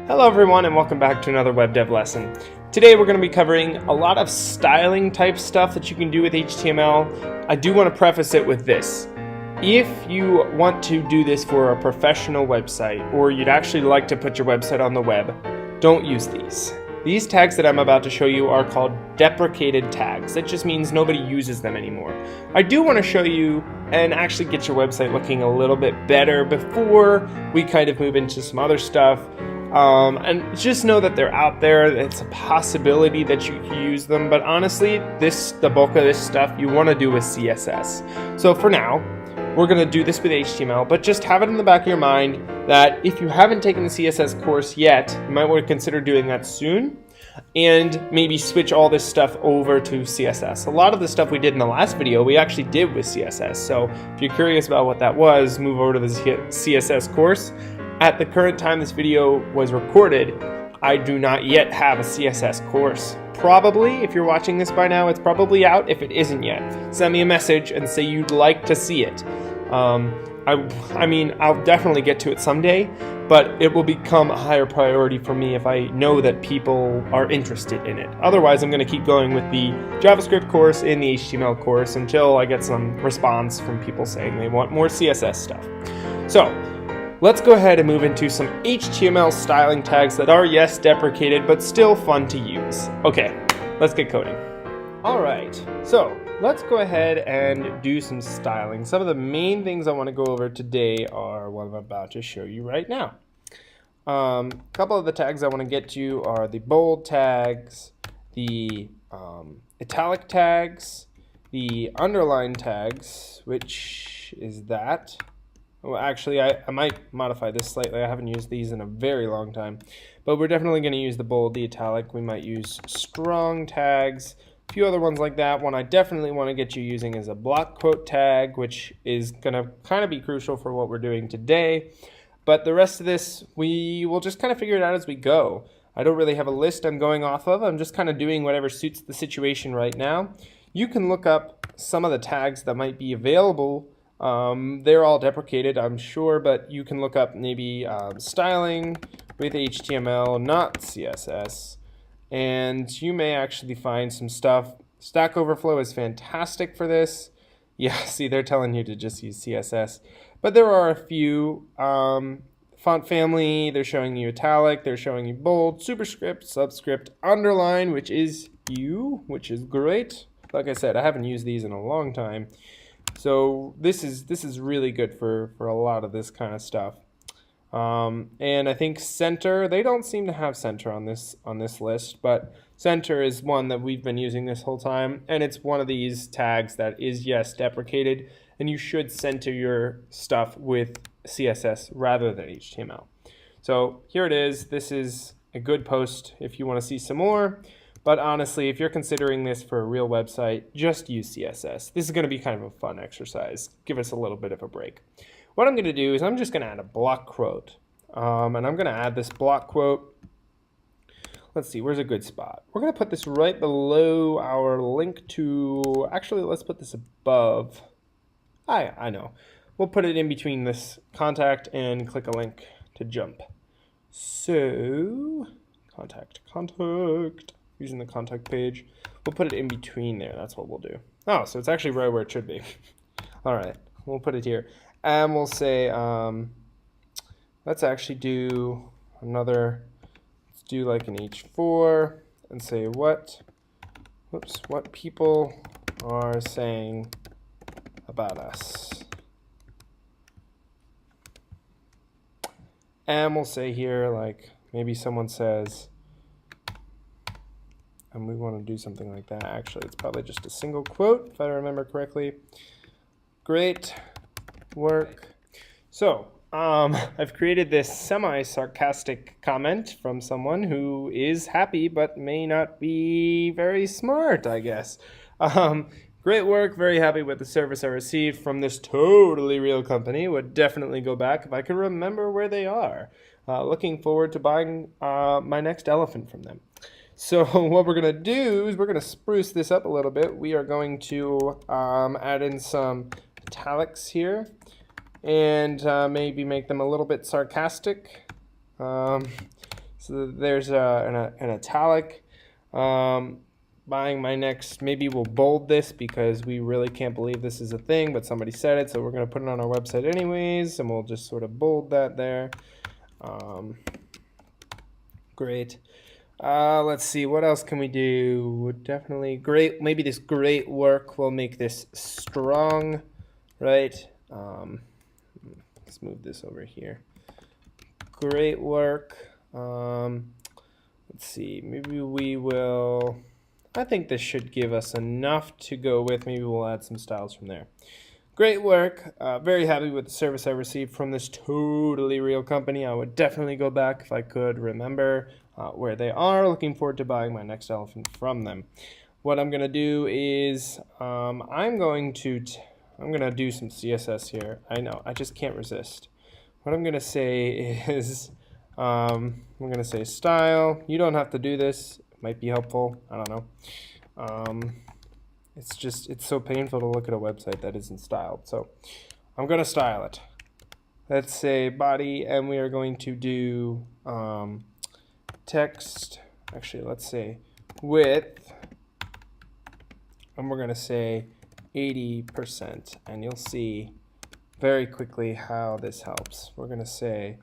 Hello everyone and welcome back to another WebDev lesson. Today we're going to be covering a lot of styling type stuff that you can do with HTML. I do want to preface it with this. If you want to do this for a professional website, or you'd actually like to put your website on the web, don't use these. These tags that I'm about to show you are called deprecated tags. That just means nobody uses them anymore. I do want to show you and actually get your website looking a little bit better before we kind of move into some other stuff. And just know that they're out there. It's a possibility that you can use them, but honestly, the bulk of this stuff you want to do with CSS. So for now, we're going to do this with HTML, but just have it in the back of your mind that if you haven't taken the CSS course yet, you might want to consider doing that soon and maybe switch all this stuff over to CSS. A lot of the stuff we did in the last video, we actually did with CSS. So if you're curious about what that was, move over to the CSS course. At the current time this video was recorded, I do not yet have a CSS course. Probably, if you're watching this by now, it's probably out. If it isn't yet, send me a message and say you'd like to see it. I mean, I'll definitely get to it someday, but it will become a higher priority for me if I know that people are interested in it. Otherwise, I'm going to keep going with the JavaScript course and the HTML course until I get some response from people saying they want more CSS stuff. So, let's go ahead and move into some HTML styling tags that are, yes, deprecated, but still fun to use. Okay, let's get coding. All right, so let's go ahead and do some styling. Some of the main things I want to go over today are what I'm about to show you right now. A couple of the tags I want to get to are the bold tags, the italic tags, the underline tags, which is that. Well, actually, I might modify this slightly. I haven't used these in a very long time. But we're definitely going to use the bold, the italic. We might use strong tags, a few other ones like that. One I definitely want to get you using is a block quote tag, which is going to kind of be crucial for what we're doing today. But the rest of this, we will just kind of figure it out as we go. I don't really have a list I'm going off of. I'm just kind of doing whatever suits the situation right now. You can look up some of the tags that might be available. They're all deprecated, I'm sure, but you can look up maybe styling with HTML, not CSS, and you may actually find some stuff. Stack Overflow is fantastic for this. Yeah, see, they're telling you to just use CSS, but there are a few. Font family, they're showing you italic, they're showing you bold, superscript, subscript, underline, which is great. Like I said, I haven't used these in a long time. So this is really good for a lot of this kind of stuff. And I think center, they don't seem to have center on this list, but center is one that we've been using this whole time, and it's one of these tags that is, yes, deprecated, and you should center your stuff with CSS rather than HTML. So here it is. This is a good post if you want to see some more. But honestly, if you're considering this for a real website, just use CSS. This is going to be kind of a fun exercise. Give us a little bit of a break. What I'm going to do is I'm just going to add a block quote. And I'm going to add this block quote. Let's see, where's a good spot? We're going to put this right below our link to, actually, let's put this above. I know. We'll put it in between this contact and click a link to jump. So, contact. Using the contact page. We'll put it in between there. That's what we'll do. Oh, so it's actually right where it should be. All right, we'll put it here. And we'll say, let's actually do another, let's do like an H4 and say what people are saying about us. And we'll say here, like, maybe someone says, and we want to do something like that. Actually, it's probably just a single quote, if I remember correctly. Great work. So, I've created this semi-sarcastic comment from someone who is happy but may not be very smart, I guess. Great work, very happy with the service I received from this totally real company. Would definitely go back if I could remember where they are. Looking forward to buying my next elephant from them. So what we're going to do is we're going to spruce this up a little bit. We are going to add in some italics here and maybe make them a little bit sarcastic. So there's an italic. Buying my next, maybe we'll bold this because we really can't believe this is a thing, but somebody said it, so we're going to put it on our website anyways, and we'll just sort of bold that there. Great. Let's see, what else can we do? Definitely great. Maybe this great work will make this strong, right? Let's move this over here. Great work. Let's see, maybe we will, I think this should give us enough to go with. Maybe we'll add some styles from there. Great work. Very happy with the service I received from this totally real company. I would definitely go back if I could remember where they are. Looking forward to buying my next elephant from them. What I'm going to do is I'm going to do some CSS here. I know, I just can't resist. What I'm going to say is I'm going to say style. You don't have to do this. It might be helpful. I don't know. It's so painful to look at a website that isn't styled. So I'm going to style it. Let's say body, and we are going to do text. Actually, let's say width, and we're going to say 80%, and you'll see very quickly how this helps. We're going to say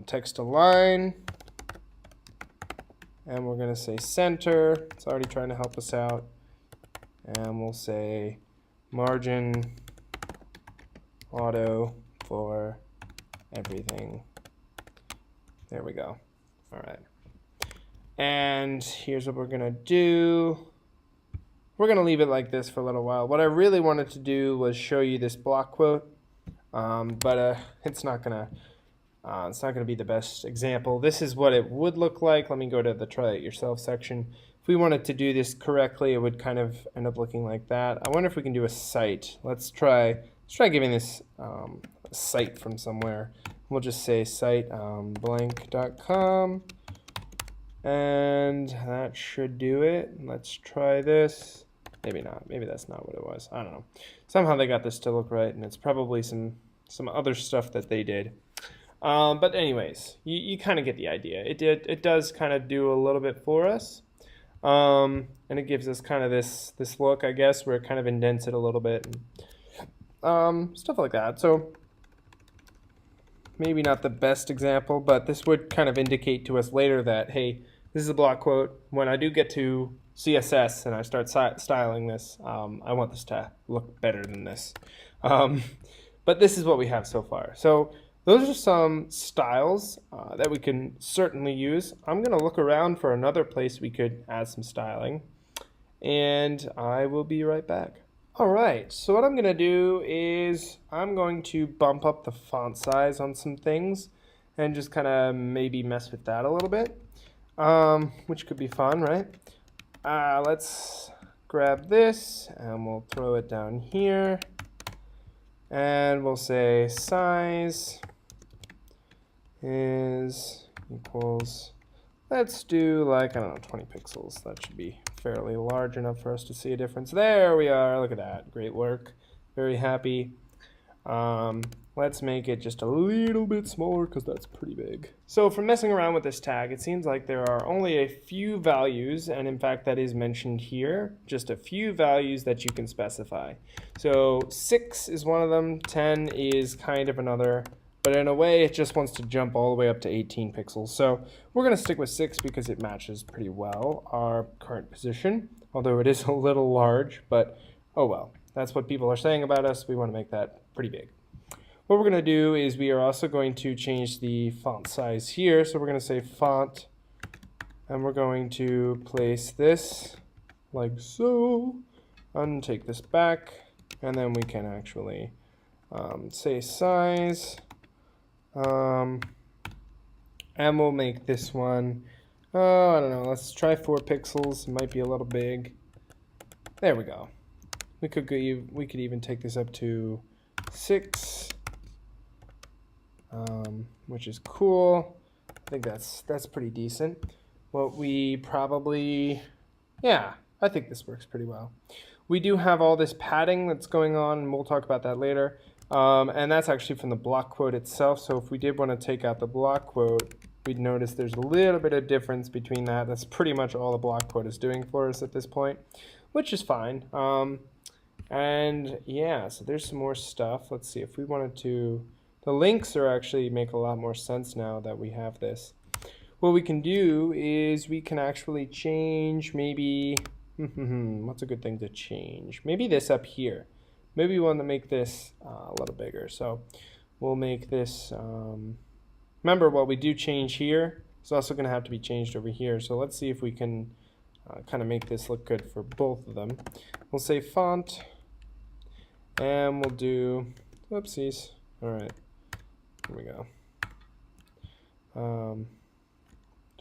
text align, and we're going to say center. It's already trying to help us out. And we'll say margin auto for everything. There we go. All right. And here's what we're going to do. We're going to leave it like this for a little while. What I really wanted to do was show you this block quote, but it's not going to be the best example. This is what it would look like. Let me go to the try it yourself section. If we wanted to do this correctly, it would kind of end up looking like that. I wonder if we can do a site. Let's try giving this a site from somewhere. We'll just say site blank.com, and that should do it. Let's try this. Maybe not. Maybe that's not what it was. I don't know. Somehow they got this to look right, and it's probably some other stuff that they did. But anyways, you kind of get the idea. It does kind of do a little bit for us. And it gives us kind of this look, I guess, where it kind of indents it a little bit, and stuff like that. So maybe not the best example, but this would kind of indicate to us later that, hey, this is a block quote. When I do get to CSS and I start styling this, I want this to look better than this. But this is what we have so far. So those are some styles that we can certainly use. I'm going to look around for another place we could add some styling, and I will be right back. All right, so what I'm going to do is I'm going to bump up the font size on some things and just kind of maybe mess with that a little bit, which could be fun, right? Let's grab this and we'll throw it down here, and we'll say size is equals, let's do like, I don't know, 20 pixels. That should be fairly large enough for us to see a difference. There we are. Look at that. Great work. Very happy. Let's make it just a little bit smaller because that's pretty big. So from messing around with this tag, it seems like there are only a few values, and in fact that is mentioned here, just a few values that you can specify. So 6 is one of them, 10 is kind of another, but in a way it just wants to jump all the way up to 18 pixels. So we're going to stick with 6 because it matches pretty well our current position, although it is a little large, but oh well. That's what people are saying about us. We want to make that pretty big. What we're going to do is we are also going to change the font size here. So we're going to say font, and we're going to place this like so, and take this back, and then we can actually say size, and we'll make this one, I don't know, let's try 4 pixels. It might be a little big. There we go. We could even take this up to 6, which is cool. I think that's pretty decent. What we probably, yeah, I think this works pretty well. We do have all this padding that's going on, and we'll talk about that later. And that's actually from the block quote itself. So if we did want to take out the block quote, we'd notice there's a little bit of difference between that. That's pretty much all the block quote is doing for us at this point, which is fine. And yeah, so there's some more stuff. Let's see if we wanted to. The links are actually make a lot more sense now that we have this. What we can do is we can actually change maybe, what's a good thing to change? Maybe this up here. Maybe we want to make this a little bigger. So we'll make this, remember what we do change here is also going to have to be changed over here. So let's see if we can kind of make this look good for both of them. We'll say font, and we'll do, whoopsies. All right, here we go.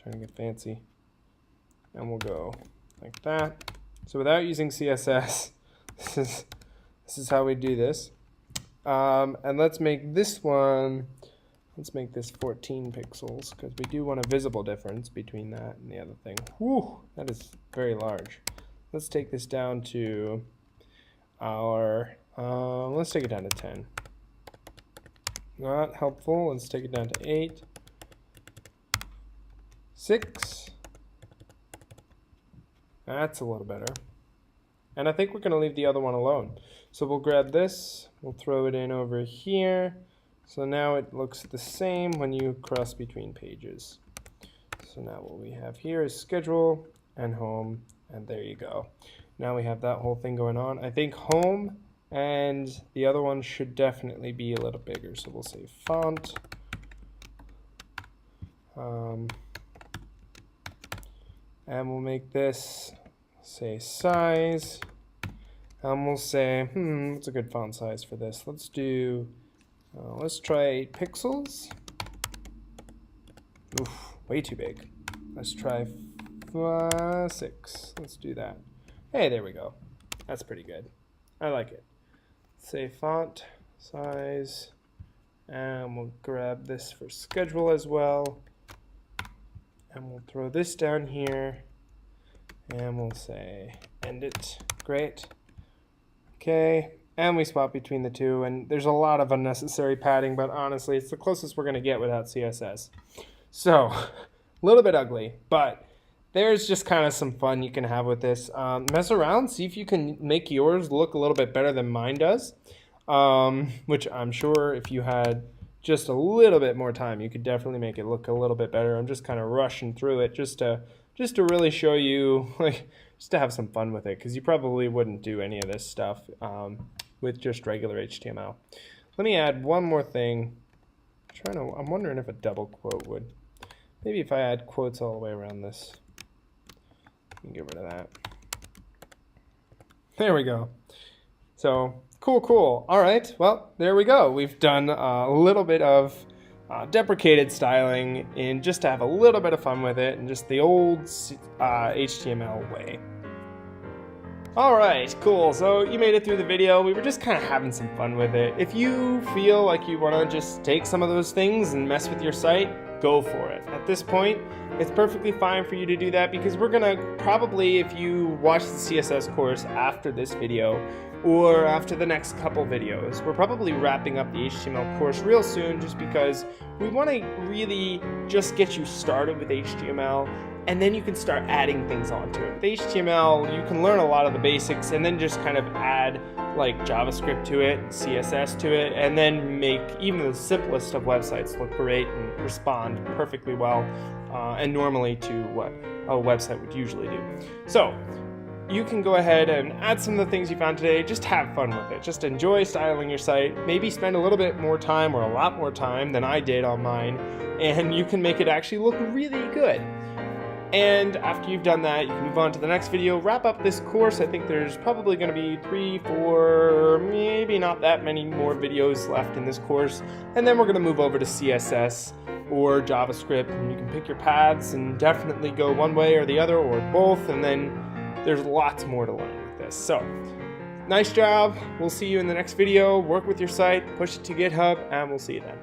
Trying to get fancy. And we'll go like that. So without using CSS, this is how we do this. And let's make this one, let's make this 14 pixels because we do want a visible difference between that and the other thing. Whew, that is very large. Let's take this down to our, let's take it down to 10. Not helpful. Let's take it down to 8. 6. That's a little better. And I think we're going to leave the other one alone. So we'll grab this, we'll throw it in over here. So now it looks the same when you cross between pages. So now what we have here is schedule and home, and there you go. Now we have that whole thing going on. I think home and the other one should definitely be a little bigger. So we'll say font. And we'll make this, say, size. And we'll say, what's a good font size for this? Let's do, let's try 8 pixels. Oof, way too big. Let's try 6. Let's do that. Hey, there we go. That's pretty good. I like it. Say font size. And we'll grab this for schedule as well. And we'll throw this down here, and we'll say end it. Great. Okay, and we swap between the two, and there's a lot of unnecessary padding, but honestly, it's the closest we're going to get without CSS. So, a little bit ugly, but there's just kind of some fun you can have with this. Mess around, see if you can make yours look a little bit better than mine does, which I'm sure if you had just a little bit more time, you could definitely make it look a little bit better. I'm just kind of rushing through it just to really show you, like, just to have some fun with it, because you probably wouldn't do any of this stuff with just regular HTML. Let me add one more thing. I'm wondering if a double quote would. Maybe if I add quotes all the way around this. Let me get rid of that. There we go. So cool. All right, well, there we go. We've done a little bit of deprecated styling and just to have a little bit of fun with it and just the old HTML way. All right, cool. So you made it through the video. We were just kind of having some fun with it. If you feel like you want to just take some of those things and mess with your site, go for it. At this point, it's perfectly fine for you to do that because we're gonna probably, if you watch the CSS course after this video or after the next couple videos, we're probably wrapping up the HTML course real soon just because we want to really just get you started with HTML and then you can start adding things onto it. With HTML, you can learn a lot of the basics and then just kind of add like JavaScript to it, CSS to it, and then make even the simplest of websites look great and respond perfectly well and normally to what a website would usually do. So you can go ahead and add some of the things you found today. Just have fun with it. Just enjoy styling your site. Maybe spend a little bit more time or a lot more time than I did on mine, and you can make it actually look really good. And after you've done that, you can move on to the next video, wrap up this course. I think there's probably going to be 3, 4, maybe not that many more videos left in this course. And then we're going to move over to CSS or JavaScript, and you can pick your paths and definitely go one way or the other or both, and then there's lots more to learn with this. So, nice job. We'll see you in the next video. Work with your site, push it to GitHub, and we'll see you then.